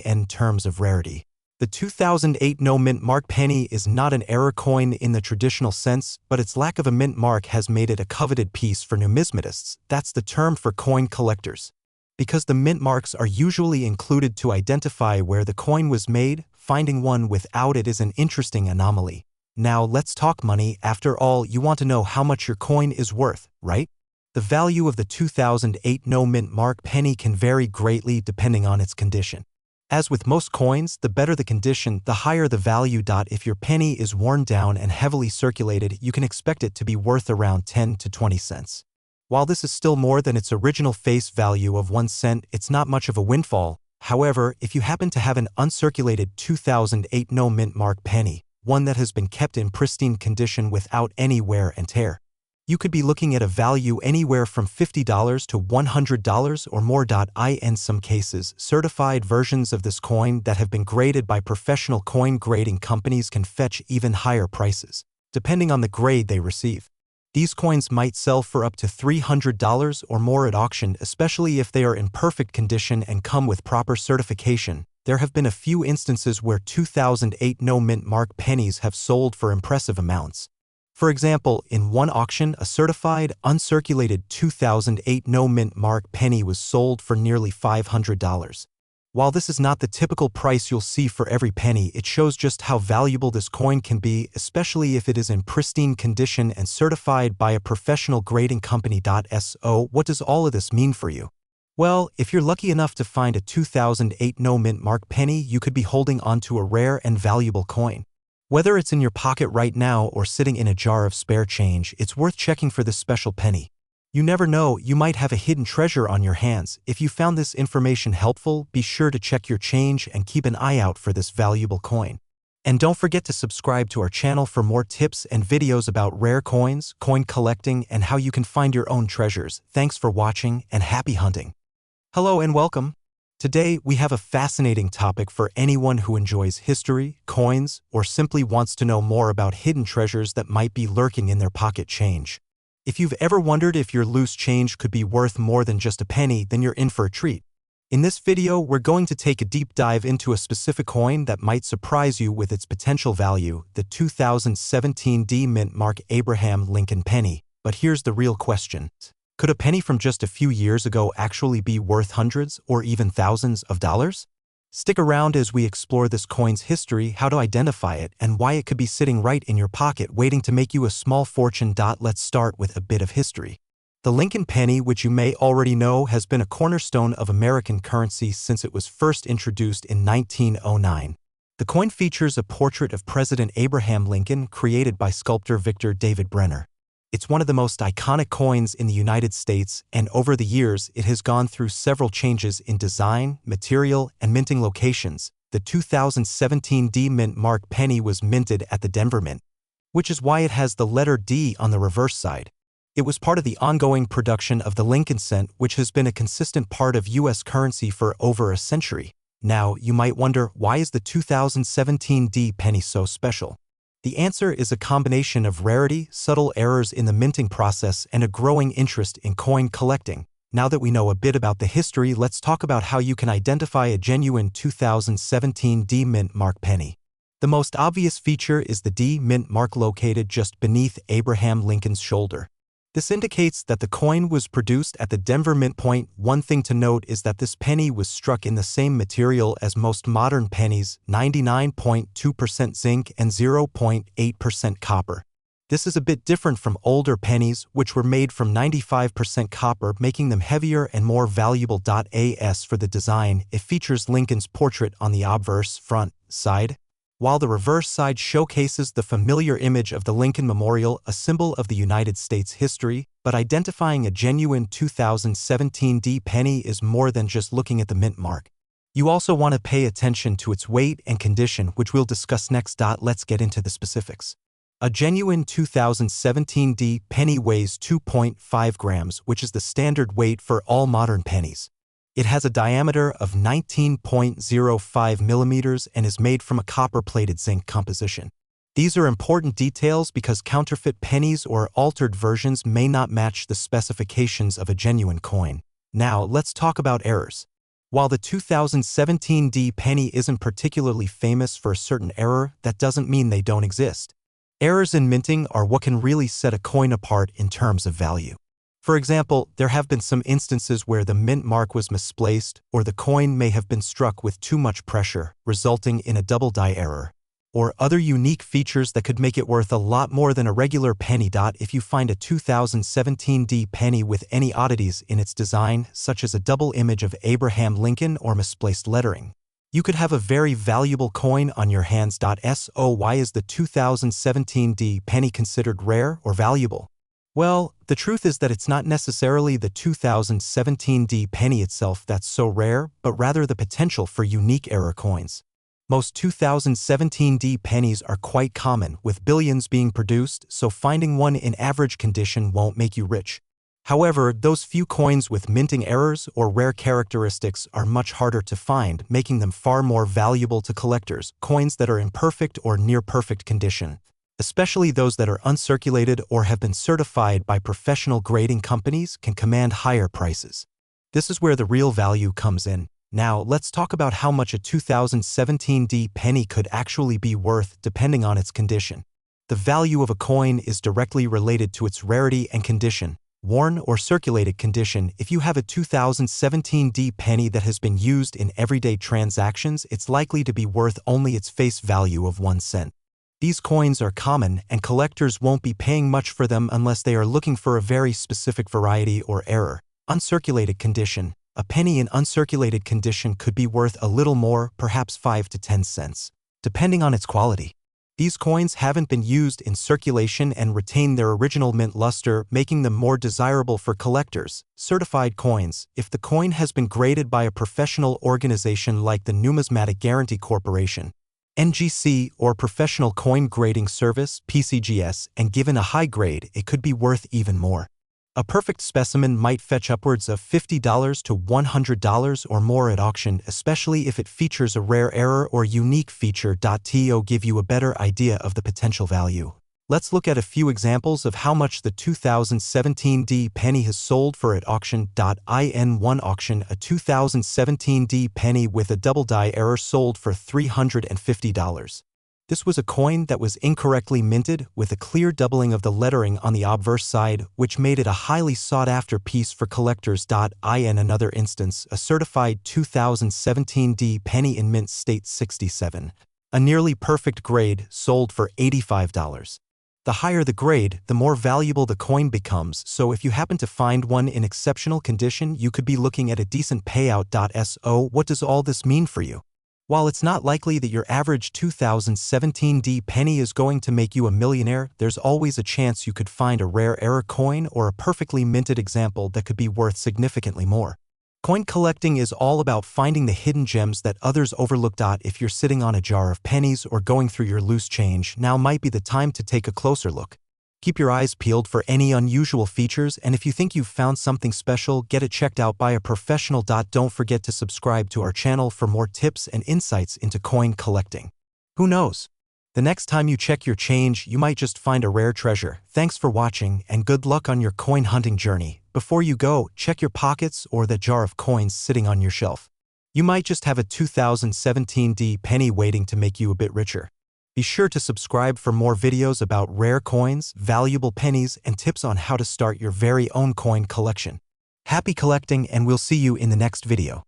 In terms of rarity, the 2008 no mint mark penny is not an error coin in the traditional sense, but its lack of a mint mark has made it a coveted piece for numismatists. That's the term for coin collectors. Because the mint marks are usually included to identify where the coin was made, finding one without it is an interesting anomaly. Now let's talk money. After all, you want to know how much your coin is worth, right? The value of the 2008 no mint mark penny can vary greatly depending on its condition. As with most coins, the better the condition, the higher the value. If your penny is worn down and heavily circulated, you can expect it to be worth around 10 to 20 cents. While this is still more than its original face value of 1 cent, it's not much of a windfall. However, if you happen to have an uncirculated 2008 no mint mark penny, one that has been kept in pristine condition without any wear and tear, you could be looking at a value anywhere from $50 to $100 or more. In some cases, certified versions of this coin that have been graded by professional coin grading companies can fetch even higher prices, depending on the grade they receive. These coins might sell for up to $300 or more at auction, especially if they are in perfect condition and come with proper certification. There have been a few instances where 2008 no mint mark pennies have sold for impressive amounts. For example, in one auction, a certified, uncirculated 2008 no mint mark penny was sold for nearly $500. While this is not the typical price you'll see for every penny, it shows just how valuable this coin can be, especially if it is in pristine condition and certified by a professional grading company. So, what does all of this mean for you? Well, if you're lucky enough to find a 2008 no mint mark penny, you could be holding onto a rare and valuable coin. Whether it's in your pocket right now or sitting in a jar of spare change, it's worth checking for this special penny. You never know, you might have a hidden treasure on your hands. If you found this information helpful, be sure to check your change and keep an eye out for this valuable coin. And don't forget to subscribe to our channel for more tips and videos about rare coins, coin collecting, and how you can find your own treasures. Thanks for watching and happy hunting. Hello and welcome. Today, we have a fascinating topic for anyone who enjoys history, coins, or simply wants to know more about hidden treasures that might be lurking in their pocket change. If you've ever wondered if your loose change could be worth more than just a penny, then you're in for a treat. In this video, we're going to take a deep dive into a specific coin that might surprise you with its potential value, the 2017 D Mint Mark Abraham Lincoln penny. But here's the real question. Could a penny from just a few years ago actually be worth hundreds or even thousands of dollars? Stick around as we explore this coin's history, how to identify it, and why it could be sitting right in your pocket waiting to make you a small fortune. Let's start with a bit of history. The Lincoln penny, which you may already know, has been a cornerstone of American currency since it was first introduced in 1909. The coin features a portrait of President Abraham Lincoln created by sculptor Victor David Brenner. It's one of the most iconic coins in the United States, and over the years it has gone through several changes in design, material, and minting locations. The 2017 D Mint Mark penny was minted at the Denver Mint, which is why it has the letter D on the reverse side. It was part of the ongoing production of the Lincoln cent, which has been a consistent part of U.S. currency for over a century. Now, you might wonder, why is the 2017 D penny so special? The answer is a combination of rarity, subtle errors in the minting process, and a growing interest in coin collecting. Now that we know a bit about the history, let's talk about how you can identify a genuine 2017 D Mint Mark penny. The most obvious feature is the D Mint Mark located just beneath Abraham Lincoln's shoulder. This indicates that the coin was produced at the Denver Mint Point. One thing to note is that this penny was struck in the same material as most modern pennies, 99.2% zinc and 0.8% copper. This is a bit different from older pennies, which were made from 95% copper, making them heavier and more valuable. As for the design, it features Lincoln's portrait on the obverse front side, while the reverse side showcases the familiar image of the Lincoln Memorial, a symbol of the United States history. But identifying a genuine 2017 D penny is more than just looking at the mint mark. You also want to pay attention to its weight and condition, which we'll discuss next. Let's get into the specifics. A genuine 2017 D penny weighs 2.5 grams, which is the standard weight for all modern pennies. It has a diameter of 19.05 millimeters and is made from a copper-plated zinc composition. These are important details because counterfeit pennies or altered versions may not match the specifications of a genuine coin. Now, let's talk about errors. While the 2017 D penny isn't particularly famous for a certain error, that doesn't mean they don't exist. Errors in minting are what can really set a coin apart in terms of value. For example, there have been some instances where the mint mark was misplaced, or the coin may have been struck with too much pressure, resulting in a double die error, or other unique features that could make it worth a lot more than a regular penny. If you find a 2017 D penny with any oddities in its design, such as a double image of Abraham Lincoln or misplaced lettering, you could have a very valuable coin on your hands. So why is the 2017 D penny considered rare or valuable? Well, the truth is that it's not necessarily the 2017 D penny itself that's so rare, but rather the potential for unique error coins. Most 2017 D pennies are quite common, with billions being produced, so finding one in average condition won't make you rich. However, those few coins with minting errors or rare characteristics are much harder to find, making them far more valuable to collectors. Coins that are in perfect or near-perfect condition, especially those that are uncirculated or have been certified by professional grading companies, can command higher prices. This is where the real value comes in. Now, let's talk about how much a 2017 D penny could actually be worth depending on its condition. The value of a coin is directly related to its rarity and condition. Worn or circulated condition: if you have a 2017 D penny that has been used in everyday transactions, it's likely to be worth only its face value of 1 cent. These coins are common, and collectors won't be paying much for them unless they are looking for a very specific variety or error. Uncirculated condition: a penny in uncirculated condition could be worth a little more, perhaps 5 to 10 cents, depending on its quality. These coins haven't been used in circulation and retain their original mint luster, making them more desirable for collectors. Certified coins: if the coin has been graded by a professional organization like the Numismatic Guarantee Corporation, NGC, or Professional Coin Grading Service, PCGS, and given a high grade, it could be worth even more. A perfect specimen might fetch upwards of $50 to $100 or more at auction, especially if it features a rare error or unique feature. To give you a better idea of the potential value, let's look at a few examples of how much the 2017 D penny has sold for at auction. In one auction, a 2017 D penny with a double die error sold for $350. This was a coin that was incorrectly minted with a clear doubling of the lettering on the obverse side, which made it a highly sought-after piece for collectors. In another instance, a certified 2017 D penny in mint state 67, a nearly perfect grade, sold for $85. The higher the grade, the more valuable the coin becomes, so if you happen to find one in exceptional condition, you could be looking at a decent payout. So what does all this mean for you? While it's not likely that your average 2017 D penny is going to make you a millionaire, there's always a chance you could find a rare error coin or a perfectly minted example that could be worth significantly more. Coin collecting is all about finding the hidden gems that others overlook. If you're sitting on a jar of pennies or going through your loose change, now might be the time to take a closer look. Keep your eyes peeled for any unusual features, and if you think you've found something special, get it checked out by a professional. Don't forget to subscribe to our channel for more tips and insights into coin collecting. Who knows? The next time you check your change, you might just find a rare treasure. Thanks for watching, and good luck on your coin hunting journey. Before you go, check your pockets or that jar of coins sitting on your shelf. You might just have a 2017 D penny waiting to make you a bit richer. Be sure to subscribe for more videos about rare coins, valuable pennies, and tips on how to start your very own coin collection. Happy collecting, and we'll see you in the next video.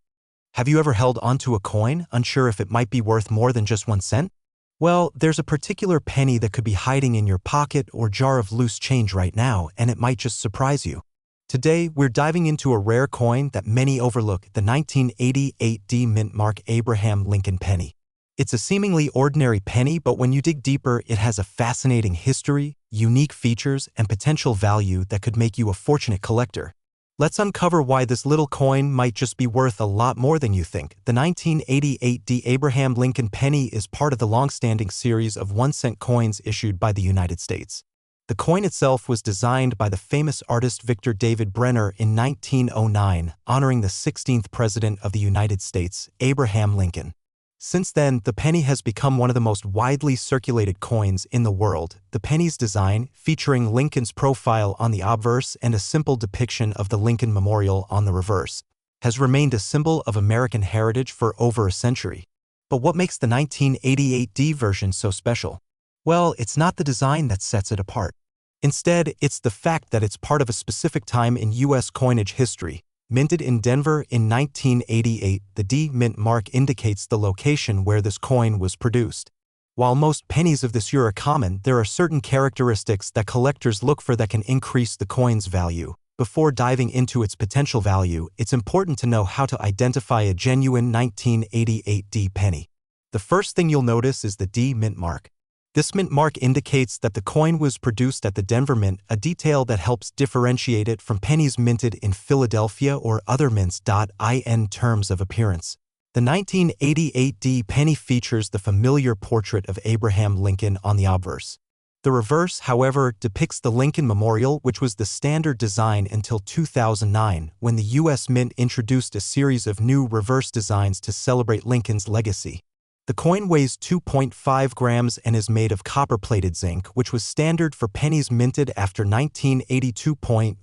Have you ever held onto a coin, unsure if it might be worth more than just 1 cent? Well, there's a particular penny that could be hiding in your pocket or jar of loose change right now, and it might just surprise you. Today, we're diving into a rare coin that many overlook, the 1988 D Mint Mark Abraham Lincoln penny. It's a seemingly ordinary penny, but when you dig deeper, it has a fascinating history, unique features, and potential value that could make you a fortunate collector. Let's uncover why this little coin might just be worth a lot more than you think. The 1988 D Abraham Lincoln penny is part of the long-standing series of 1-cent coins issued by the United States. The coin itself was designed by the famous artist Victor David Brenner in 1909, honoring the 16th President of the United States, Abraham Lincoln. Since then, the penny has become one of the most widely circulated coins in the world. The penny's design, featuring Lincoln's profile on the obverse and a simple depiction of the Lincoln Memorial on the reverse, has remained a symbol of American heritage for over a century. But what makes the 1988 D version so special? Well, it's not the design that sets it apart. Instead, it's the fact that it's part of a specific time in U.S. coinage history. Minted in Denver in 1988, the D Mint mark indicates the location where this coin was produced. While most pennies of this year are common, there are certain characteristics that collectors look for that can increase the coin's value. Before diving into its potential value, it's important to know how to identify a genuine 1988 D penny. The first thing you'll notice is the D Mint mark. This mint mark indicates that the coin was produced at the Denver Mint, a detail that helps differentiate it from pennies minted in Philadelphia or other mints. In terms of appearance, the 1988 D penny features the familiar portrait of Abraham Lincoln on the obverse. The reverse, however, depicts the Lincoln Memorial, which was the standard design until 2009, when the U.S. Mint introduced a series of new reverse designs to celebrate Lincoln's legacy. The coin weighs 2.5 grams and is made of copper-plated zinc, which was standard for pennies minted after 1982.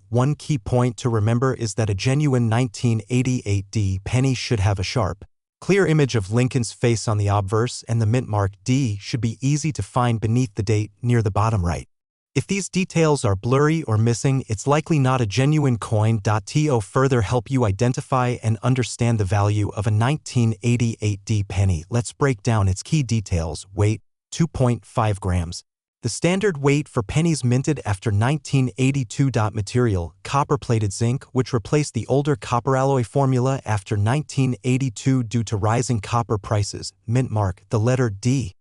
One key point to remember is that a genuine 1988 D penny should have a sharp, clear image of Lincoln's face on the obverse, and the mint mark D should be easy to find beneath the date near the bottom right. If these details are blurry or missing, it's likely not a genuine coin. To further help you identify and understand the value of a 1988 D penny, let's break down its key details. Weight, 2.5 grams. The standard weight for pennies minted after 1982. Material, copper-plated zinc, which replaced the older copper alloy formula after 1982 due to rising copper prices. Mint mark, the letter D,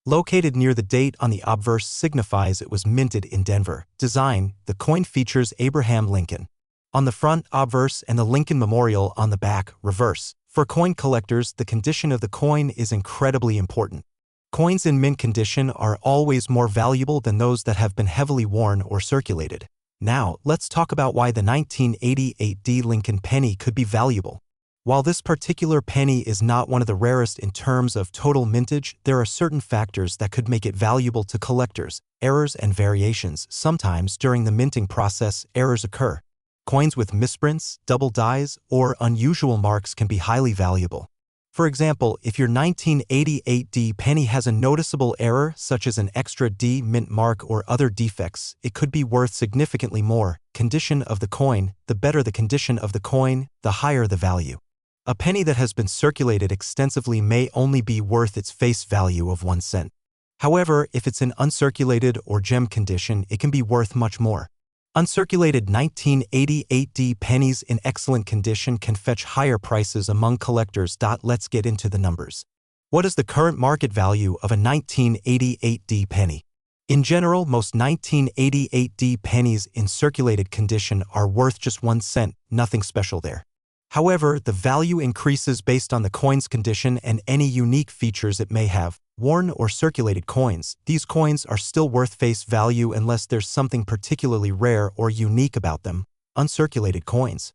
located near the date on the obverse, signifies it was minted in Denver. Design, the coin features Abraham Lincoln on the front, obverse, and the Lincoln Memorial on the back, reverse. For coin collectors, the condition of the coin is incredibly important. Coins in mint condition are always more valuable than those that have been heavily worn or circulated. Now, let's talk about why the 1988 Lincoln penny could be valuable. While this particular penny is not one of the rarest in terms of total mintage, there are certain factors that could make it valuable to collectors. Errors and variations. Sometimes during the minting process, errors occur. Coins with misprints, double dies, or unusual marks can be highly valuable. For example, if your 1988 penny has a noticeable error, such as an extra D mint mark or other defects, it could be worth significantly more. Condition of the coin. The better the condition of the coin, the higher the value. A penny that has been circulated extensively may only be worth its face value of 1 cent. However, if it's in uncirculated or gem condition, it can be worth much more. Uncirculated 1988 pennies in excellent condition can fetch higher prices among collectors. Let's get into the numbers. What is the current market value of a 1988 penny? In general, most 1988 pennies in circulated condition are worth just 1 cent, nothing special there. However, the value increases based on the coin's condition and any unique features it may have. Worn or circulated coins. These coins are still worth face value unless there's something particularly rare or unique about them. Uncirculated coins.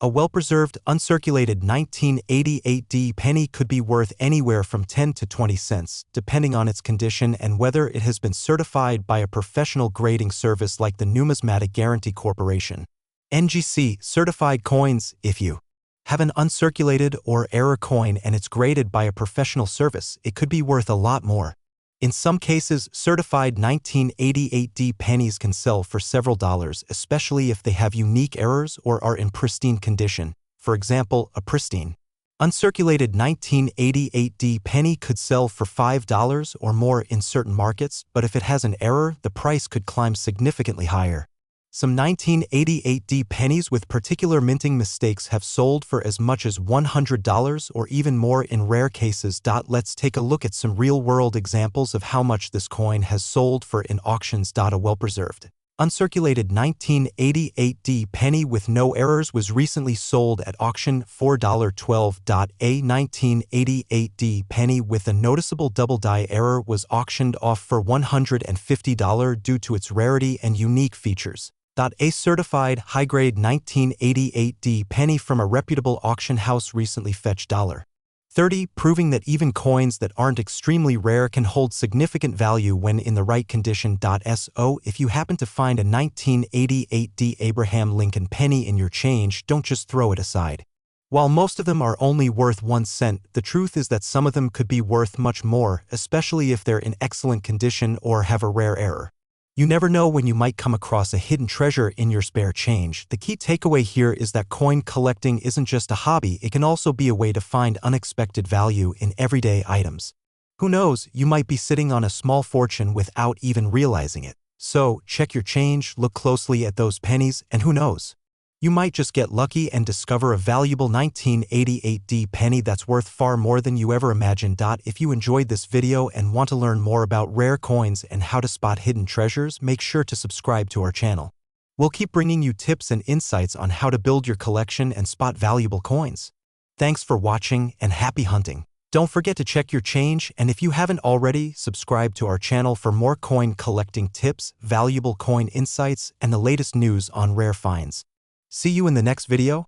A well-preserved, uncirculated 1988 penny could be worth anywhere from 10 to 20 cents, depending on its condition and whether it has been certified by a professional grading service like the Numismatic Guarantee Corporation. NGC certified coins. If you have an uncirculated or error coin and it's graded by a professional service, it could be worth a lot more. In some cases, certified 1988 pennies can sell for several dollars, especially if they have unique errors or are in pristine condition. For example, a pristine, uncirculated 1988 penny could sell for $5 or more in certain markets, but if it has an error, the price could climb significantly higher. Some 1988 pennies with particular minting mistakes have sold for as much as $100 or even more in rare cases. Let's take a look at some real-world examples of how much this coin has sold for in auctions. A well-preserved, uncirculated 1988 penny with no errors was recently sold at auction $4.12. A 1988 penny with a noticeable double die error was auctioned off for $150 due to its rarity and unique features. A certified high-grade 1988 penny from a reputable auction house recently fetched $30, proving that even coins that aren't extremely rare can hold significant value when in the right condition. So, if you happen to find a 1988 Abraham Lincoln penny in your change, don't just throw it aside. While most of them are only worth 1 cent, the truth is that some of them could be worth much more, especially if they're in excellent condition or have a rare error. You never know when you might come across a hidden treasure in your spare change. The key takeaway here is that coin collecting isn't just a hobby, it can also be a way to find unexpected value in everyday items. Who knows, you might be sitting on a small fortune without even realizing it. So, check your change, look closely at those pennies, and who knows? You might just get lucky and discover a valuable 1988 penny that's worth far more than you ever imagined. If you enjoyed this video and want to learn more about rare coins and how to spot hidden treasures, make sure to subscribe to our channel. We'll keep bringing you tips and insights on how to build your collection and spot valuable coins. Thanks for watching and happy hunting. Don't forget to check your change, and if you haven't already, subscribe to our channel for more coin collecting tips, valuable coin insights, and the latest news on rare finds. See you in the next video.